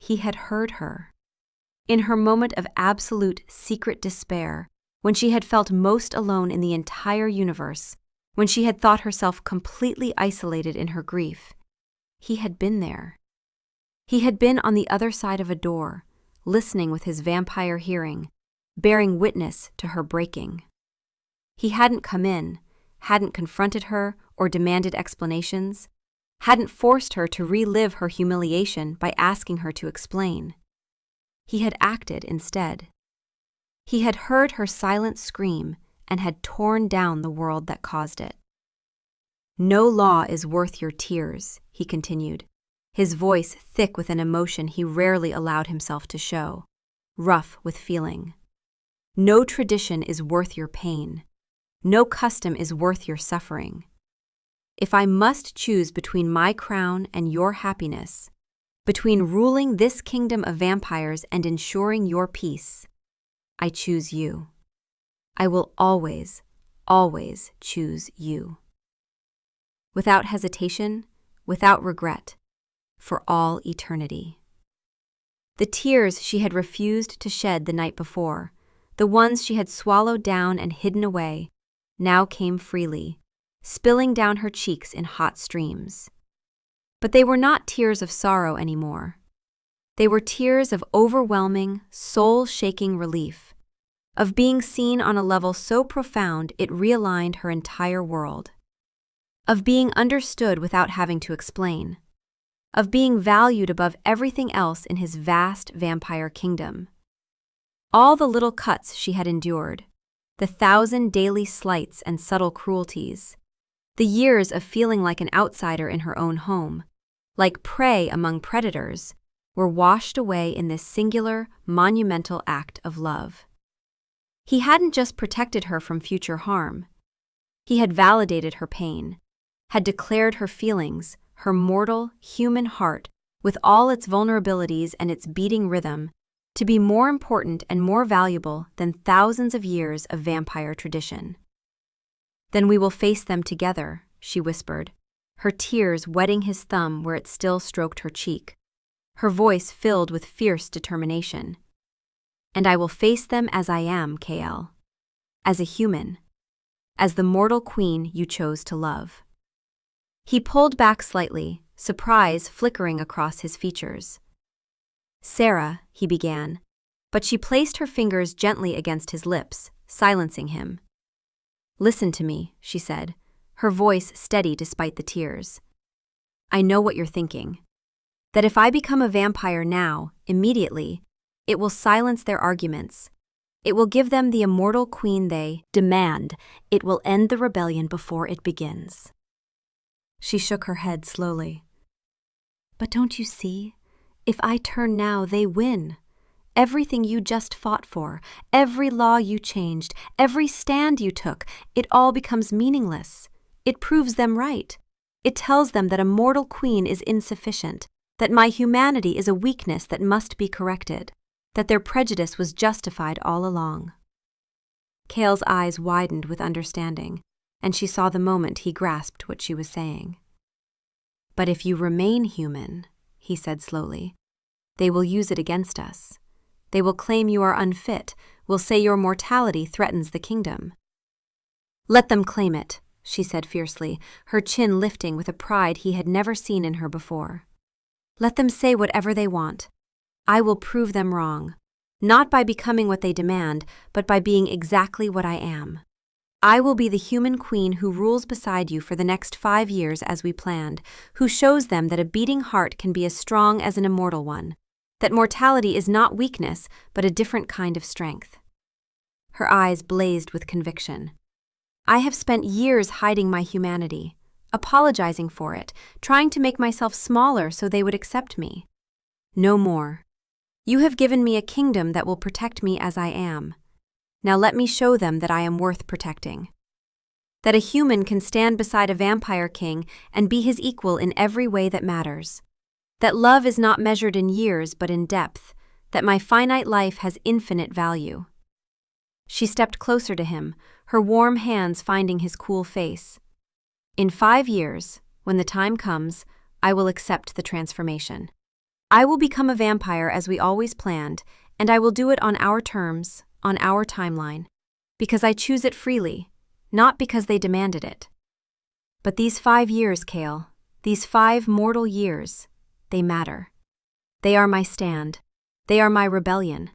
He had heard her. In her moment of absolute secret despair, when she had felt most alone in the entire universe, when she had thought herself completely isolated in her grief, he had been there. He had been on the other side of a door, listening with his vampire hearing, bearing witness to her breaking. He hadn't come in, hadn't confronted her or demanded explanations, hadn't forced her to relive her humiliation by asking her to explain. He had acted instead. He had heard her silent scream and had torn down the world that caused it. "No law is worth your tears," he continued, his voice thick with an emotion he rarely allowed himself to show, rough with feeling. "No tradition is worth your pain. No custom is worth your suffering. If I must choose between my crown and your happiness, between ruling this kingdom of vampires and ensuring your peace, I choose you. I will always, always choose you." Without hesitation, without regret, for all eternity. The tears she had refused to shed the night before, the ones she had swallowed down and hidden away, now came freely, spilling down her cheeks in hot streams. But they were not tears of sorrow anymore. They were tears of overwhelming, soul-shaking relief, of being seen on a level so profound it realigned her entire world, of being understood without having to explain, of being valued above everything else in his vast vampire kingdom. All the little cuts she had endured, the 1,000 daily slights and subtle cruelties, the years of feeling like an outsider in her own home, like prey among predators, were washed away in this singular, monumental act of love. He hadn't just protected her from future harm. He had validated her pain, had declared her feelings, her mortal, human heart, with all its vulnerabilities and its beating rhythm, to be more important and more valuable than thousands of years of vampire tradition. "Then we will face them together," she whispered, her tears wetting his thumb where it still stroked her cheek, her voice filled with fierce determination. "And I will face them as I am, KL. As a human. As the mortal queen you chose to love." He pulled back slightly, surprise flickering across his features. "Sarah," he began, but she placed her fingers gently against his lips, silencing him. "Listen to me," she said, her voice steady despite the tears. "I know what you're thinking. That if I become a vampire now, immediately, it will silence their arguments. It will give them the immortal queen they demand. It will end the rebellion before it begins." She shook her head slowly. "But don't you see? If I turn now, they win. Everything you just fought for, every law you changed, every stand you took, it all becomes meaningless. It proves them right. It tells them that a mortal queen is insufficient, that my humanity is a weakness that must be corrected, that their prejudice was justified all along." Kale's eyes widened with understanding, and she saw the moment he grasped what she was saying. "But if you remain human," he said slowly, "they will use it against us. They will claim you are unfit, will say your mortality threatens the kingdom." "Let them claim it," she said fiercely, her chin lifting with a pride he had never seen in her before. "Let them say whatever they want. I will prove them wrong, not by becoming what they demand, but by being exactly what I am. I will be the human queen who rules beside you for the next 5 years as we planned, who shows them that a beating heart can be as strong as an immortal one, that mortality is not weakness, but a different kind of strength." Her eyes blazed with conviction. "I have spent years hiding my humanity, apologizing for it, trying to make myself smaller so they would accept me. No more. You have given me a kingdom that will protect me as I am. Now let me show them that I am worth protecting. That a human can stand beside a vampire king and be his equal in every way that matters. That love is not measured in years but in depth, that my finite life has infinite value." She stepped closer to him, her warm hands finding his cool face. "In 5 years, when the time comes, I will accept the transformation. I will become a vampire as we always planned, and I will do it on our terms, on our timeline, because I choose it freely, not because they demanded it. But these 5 years, Kale, these 5 mortal years, they matter. They are my stand. They are my rebellion.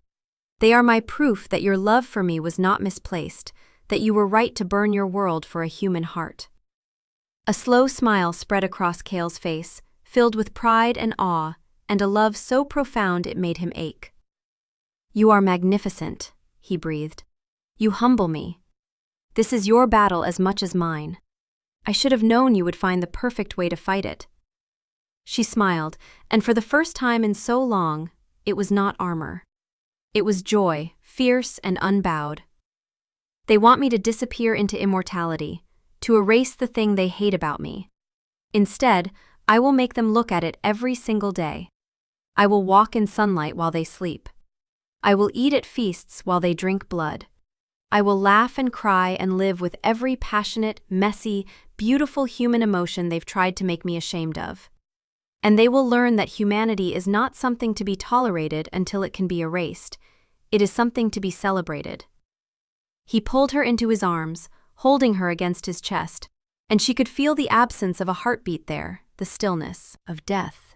They are my proof that your love for me was not misplaced, that you were right to burn your world for a human heart." A slow smile spread across Kale's face, filled with pride and awe, and a love so profound it made him ache. "You are magnificent," he breathed. "You humble me. This is your battle as much as mine. I should have known you would find the perfect way to fight it." She smiled, and for the first time in so long, it was not armor. It was joy, fierce and unbowed. "They want me to disappear into immortality, to erase the thing they hate about me. Instead, I will make them look at it every single day. I will walk in sunlight while they sleep. I will eat at feasts while they drink blood. I will laugh and cry and live with every passionate, messy, beautiful human emotion they've tried to make me ashamed of. And they will learn that humanity is not something to be tolerated until it can be erased. It is something to be celebrated." He pulled her into his arms, holding her against his chest, and she could feel the absence of a heartbeat there, the stillness of death.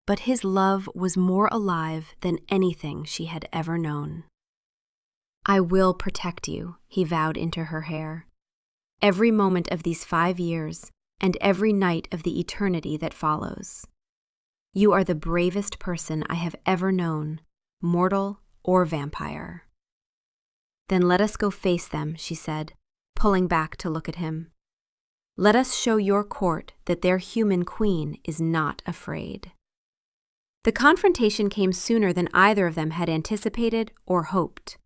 But his love was more alive than anything she had ever known. "I will protect you," he vowed into her hair. "Every moment of these 5 years, and every night of the eternity that follows. You are the bravest person I have ever known, mortal or vampire." "Then let us go face them," she said, pulling back to look at him. "Let us show your court that their human queen is not afraid." The confrontation came sooner than either of them had anticipated or hoped.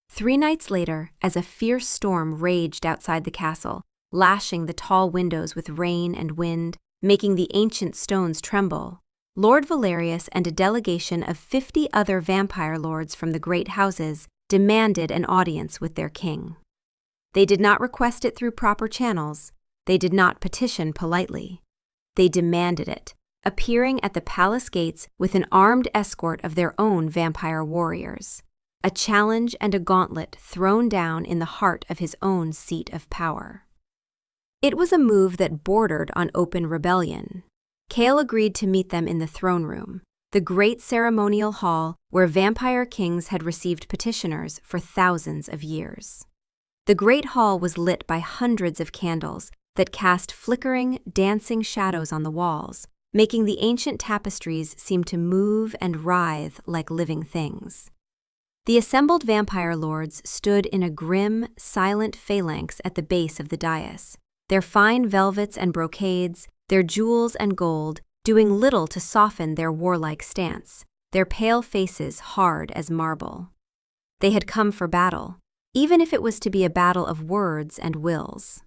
3 nights later, as a fierce storm raged outside the castle, lashing the tall windows with rain and wind, making the ancient stones tremble, Lord Valerius and a delegation of 50 other vampire lords from the great houses demanded an audience with their king. They did not request it through proper channels. They did not petition politely. They demanded it, appearing at the palace gates with an armed escort of their own vampire warriors, a challenge and a gauntlet thrown down in the heart of his own seat of power. It was a move that bordered on open rebellion. Cale agreed to meet them in the throne room, the great ceremonial hall where vampire kings had received petitioners for thousands of years. The great hall was lit by hundreds of candles that cast flickering, dancing shadows on the walls, making the ancient tapestries seem to move and writhe like living things. The assembled vampire lords stood in a grim, silent phalanx at the base of the dais, their fine velvets and brocades, their jewels and gold, doing little to soften their warlike stance, their pale faces hard as marble. They had come for battle, even if it was to be a battle of words and wills.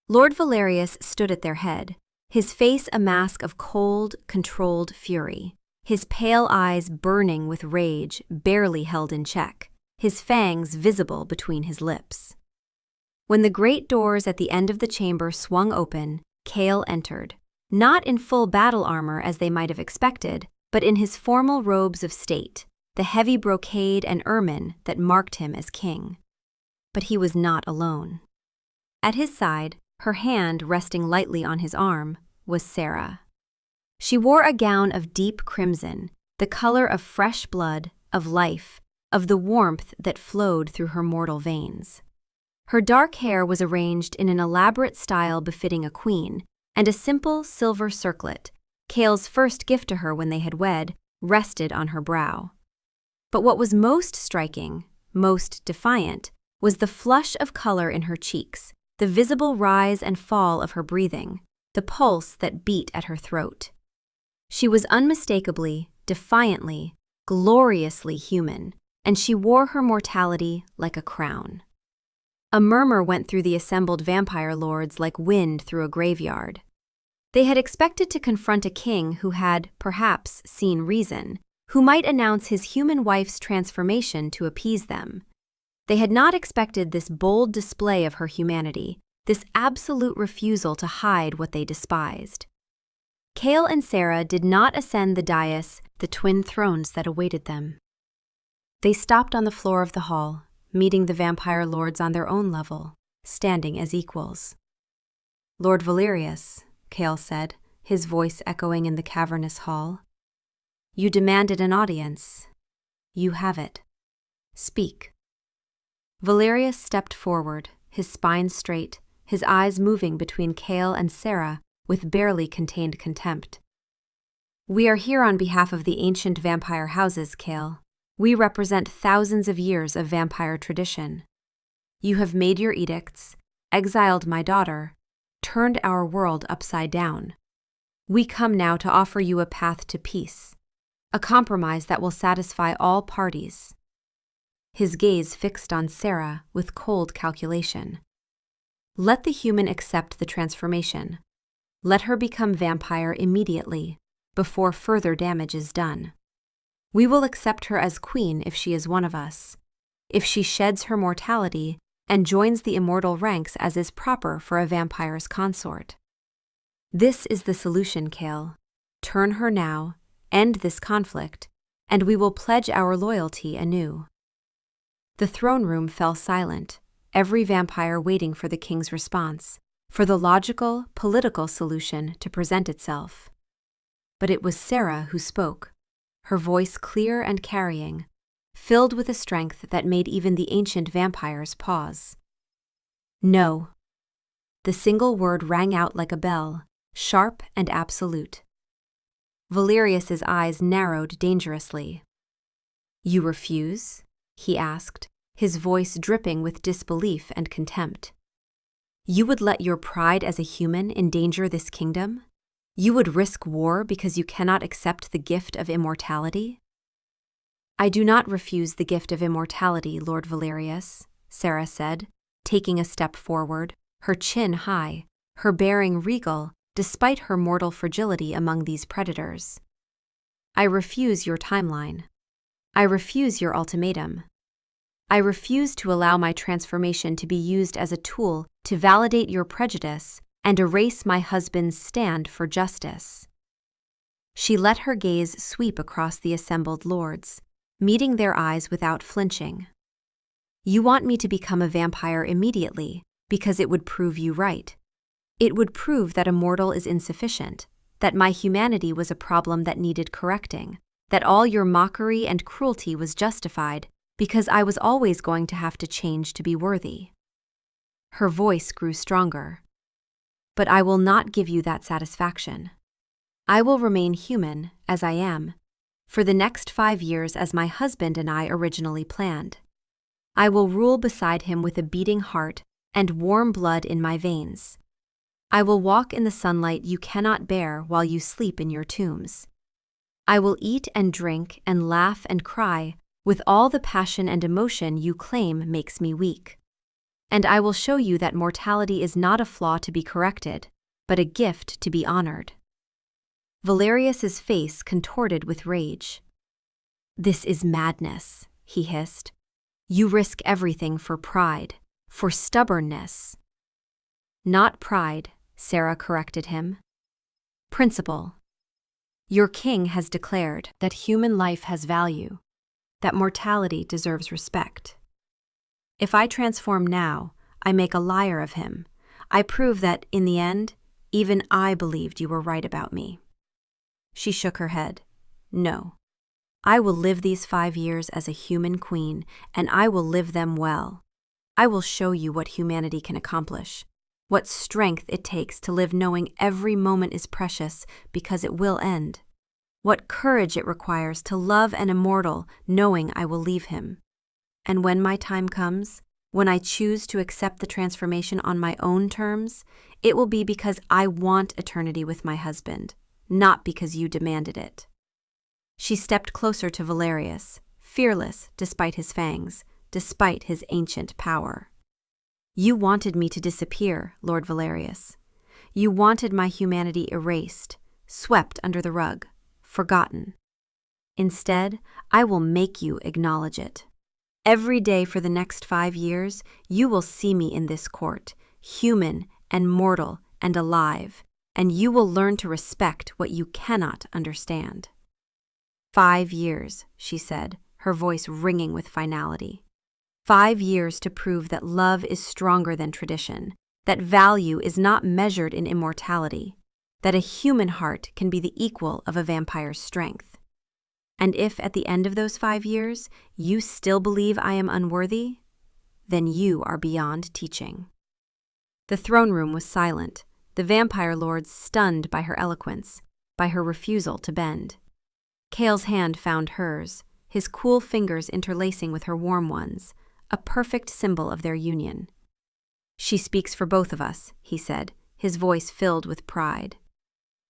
Lord Valerius stood at their head, his face a mask of cold, controlled fury, his pale eyes burning with rage barely held in check, his fangs visible between his lips. When the great doors at the end of the chamber swung open, Cale entered, not in full battle armor as they might have expected, but in his formal robes of state, the heavy brocade and ermine that marked him as king. But he was not alone. At his side, her hand resting lightly on his arm, was Sarah. She wore a gown of deep crimson, the color of fresh blood, of life, of the warmth that flowed through her mortal veins. Her dark hair was arranged in an elaborate style befitting a queen, and a simple silver circlet, Cale's first gift to her when they had wed, rested on her brow. But what was most striking, most defiant, was the flush of color in her cheeks, the visible rise and fall of her breathing, the pulse that beat at her throat. She was unmistakably, defiantly, gloriously human, and she wore her mortality like a crown. A murmur went through the assembled vampire lords like wind through a graveyard. They had expected to confront a king who had, perhaps, seen reason, who might announce his human wife's transformation to appease them. They had not expected this bold display of her humanity, this absolute refusal to hide what they despised. Cale and Sarah did not ascend the dais, the twin thrones that awaited them. They stopped on the floor of the hall, meeting the vampire lords on their own level, standing as equals. "Lord Valerius," Cale said, his voice echoing in the cavernous hall, "you demanded an audience. You have it. Speak." Valerius stepped forward, his spine straight, his eyes moving between Cale and Sarah with barely contained contempt. "We are here on behalf of the ancient vampire houses, Cale. We represent thousands of years of vampire tradition. You have made your edicts, exiled my daughter, turned our world upside down. We come now to offer you a path to peace, a compromise that will satisfy all parties." His gaze fixed on Sarah with cold calculation. "Let the human accept the transformation. Let her become vampire immediately, before further damage is done. We will accept her as queen if she is one of us, if she sheds her mortality and joins the immortal ranks as is proper for a vampire's consort. This is the solution, Cale. Turn her now, end this conflict, and we will pledge our loyalty anew." The throne room fell silent, every vampire waiting for the king's response, for the logical, political solution to present itself. But it was Sarah who spoke, her voice clear and carrying, filled with a strength that made even the ancient vampires pause. "No." The single word rang out like a bell, sharp and absolute. Valerius's eyes narrowed dangerously. "You refuse?" he asked, his voice dripping with disbelief and contempt. "You would let your pride as a human endanger this kingdom? You would risk war because you cannot accept the gift of immortality?" "I do not refuse the gift of immortality, Lord Valerius," Sarah said, taking a step forward, her chin high, her bearing regal despite her mortal fragility among these predators. I refuse your timeline. I refuse your ultimatum. I refuse to allow my transformation to be used as a tool to validate your prejudice and erase my husband's stand for justice. She let her gaze sweep across the assembled lords, meeting their eyes without flinching. You want me to become a vampire immediately because it would prove you right. It would prove that a mortal is insufficient, that my humanity was a problem that needed correcting, that all your mockery and cruelty was justified because I was always going to have to change to be worthy. Her voice grew stronger. But I will not give you that satisfaction. I will remain human, as I am, for the next 5 years as my husband and I originally planned. I will rule beside him with a beating heart and warm blood in my veins. I will walk in the sunlight you cannot bear while you sleep in your tombs. I will eat and drink and laugh and cry with all the passion and emotion you claim makes me weak. And I will show you that mortality is not a flaw to be corrected, but a gift to be honored. Valerius's face contorted with rage. This is madness, he hissed. You risk everything for pride, for stubbornness. Not pride, Sarah corrected him. Principle. Your king has declared that human life has value, that mortality deserves respect. If I transform now, I make a liar of him. I prove that, in the end, even I believed you were right about me. She shook her head. No. I will live these 5 years as a human queen, and I will live them well. I will show you what humanity can accomplish, what strength it takes to live knowing every moment is precious because it will end, what courage it requires to love an immortal knowing I will leave him. And when my time comes, when I choose to accept the transformation on my own terms, it will be because I want eternity with my husband, not because you demanded it. She stepped closer to Valerius, fearless despite his fangs, despite his ancient power. You wanted me to disappear, Lord Valerius. You wanted my humanity erased, swept under the rug, forgotten. Instead, I will make you acknowledge it. Every day for the next 5 years, you will see me in this court, human and mortal and alive, and you will learn to respect what you cannot understand. 5 years, she said, her voice ringing with finality. 5 years to prove that love is stronger than tradition, that value is not measured in immortality, that a human heart can be the equal of a vampire's strength. And if at the end of those 5 years you still believe I am unworthy, then you are beyond teaching. The throne room was silent, the vampire lords stunned by her eloquence, by her refusal to bend. Cale's hand found hers, his cool fingers interlacing with her warm ones, a perfect symbol of their union. She speaks for both of us, he said, his voice filled with pride.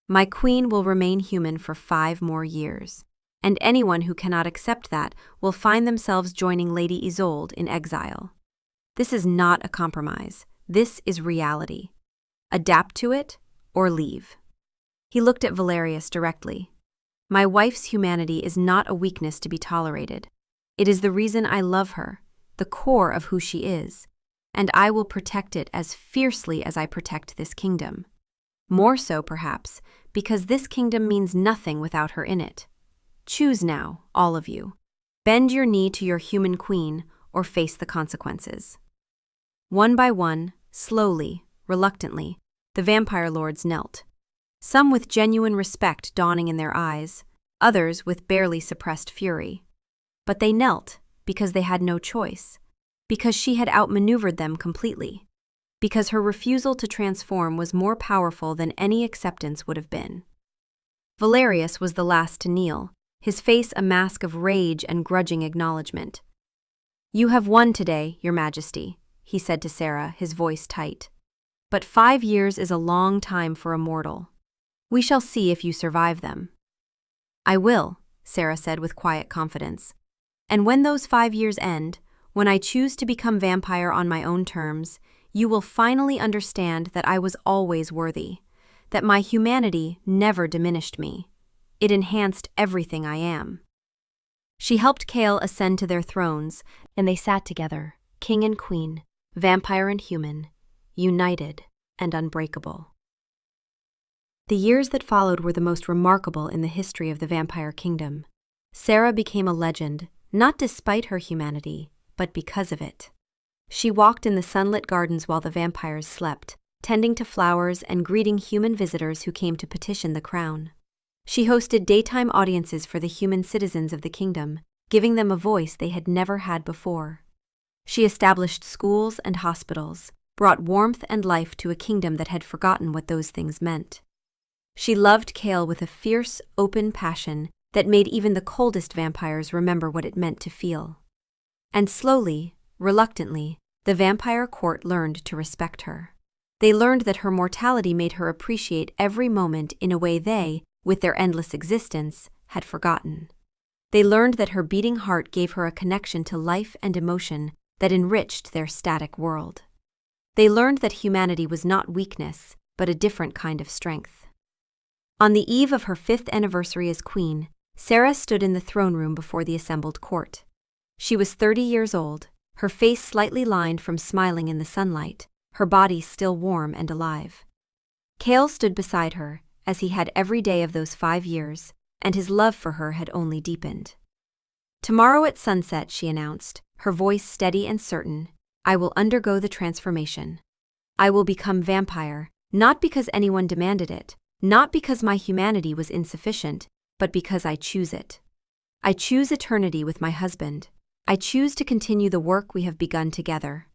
My queen will remain human for 5 more years. And anyone who cannot accept that will find themselves joining Lady Isolde in exile. This is not a compromise. This is reality. Adapt to it or leave. He looked at Valerius directly. My wife's humanity is not a weakness to be tolerated. It is the reason I love her, the core of who she is, and I will protect it as fiercely as I protect this kingdom. More so, perhaps, because this kingdom means nothing without her in it. Choose now, all of you. Bend your knee to your human queen or face the consequences. One by one, slowly, reluctantly, the vampire lords knelt. Some with genuine respect dawning in their eyes, others with barely suppressed fury. But they knelt because they had no choice, because she had outmaneuvered them completely, because her refusal to transform was more powerful than any acceptance would have been. Valerius was the last to kneel, his face a mask of rage and grudging acknowledgement. You have won today, Your Majesty, he said to Sarah, his voice tight. But 5 years is a long time for a mortal. We shall see if you survive them. I will, Sarah said with quiet confidence. And when those 5 years end, when I choose to become vampire on my own terms, you will finally understand that I was always worthy, that my humanity never diminished me. It enhanced everything I am. She helped Kale ascend to their thrones, and they sat together, king and queen, vampire and human, united and unbreakable. The years that followed were the most remarkable in the history of the vampire kingdom. Sarah became a legend, not despite her humanity, but because of it. She walked in the sunlit gardens while the vampires slept, tending to flowers and greeting human visitors who came to petition the crown. She hosted daytime audiences for the human citizens of the kingdom, giving them a voice they had never had before. She established schools and hospitals, brought warmth and life to a kingdom that had forgotten what those things meant. She loved Kale with a fierce, open passion that made even the coldest vampires remember what it meant to feel. And slowly, reluctantly, the vampire court learned to respect her. They learned that her mortality made her appreciate every moment in a way they, with their endless existence, had forgotten. They learned that her beating heart gave her a connection to life and emotion that enriched their static world. They learned that humanity was not weakness, but a different kind of strength. On the eve of her 5th anniversary as queen, Sarah stood in the throne room before the assembled court. She was 30 years old, her face slightly lined from smiling in the sunlight, her body still warm and alive. Kale stood beside her, as he had every day of those 5 years, and his love for her had only deepened. "Tomorrow at sunset," she announced, her voice steady and certain, "I will undergo the transformation. I will become vampire, not because anyone demanded it, not because my humanity was insufficient, but because I choose it. I choose eternity with my husband. I choose to continue the work we have begun together.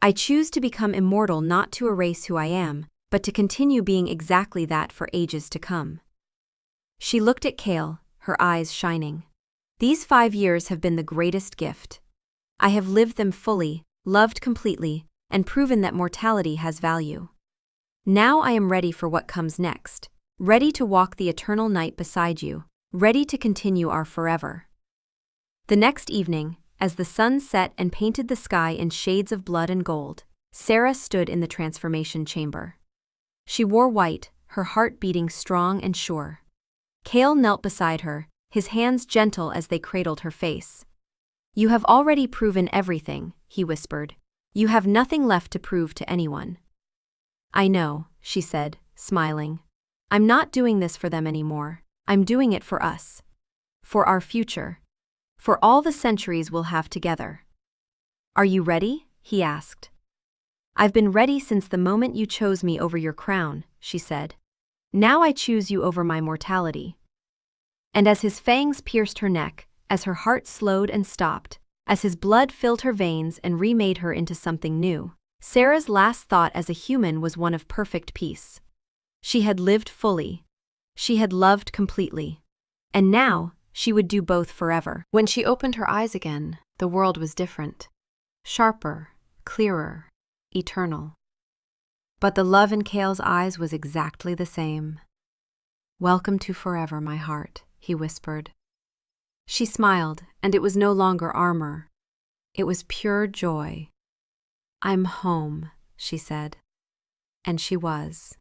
I choose to become immortal not to erase who I am, but to continue being exactly that for ages to come." She looked at Kale, her eyes shining. "These 5 years have been the greatest gift. I have lived them fully, loved completely, and proven that mortality has value. Now I am ready for what comes next, ready to walk the eternal night beside you, ready to continue our forever." The next evening, as the sun set and painted the sky in shades of blood and gold, Sarah stood in the transformation chamber. She wore white, her heart beating strong and sure. Kale knelt beside her, his hands gentle as they cradled her face. "You have already proven everything," he whispered. "You have nothing left to prove to anyone." "I know," she said, smiling. "I'm not doing this for them anymore. I'm doing it for us. For our future. For all the centuries we'll have together." "Are you ready?" he asked. "I've been ready since the moment you chose me over your crown," she said. "Now I choose you over my mortality." And as his fangs pierced her neck, as her heart slowed and stopped, as his blood filled her veins and remade her into something new, Sarah's last thought as a human was one of perfect peace. She had lived fully. She had loved completely. And now, she would do both forever. When she opened her eyes again, the world was different. Sharper, clearer, eternal. But the love in Kale's eyes was exactly the same. "Welcome to forever, my heart," he whispered. She smiled, and it was no longer armor. It was pure joy. "I'm home," she said. And she was.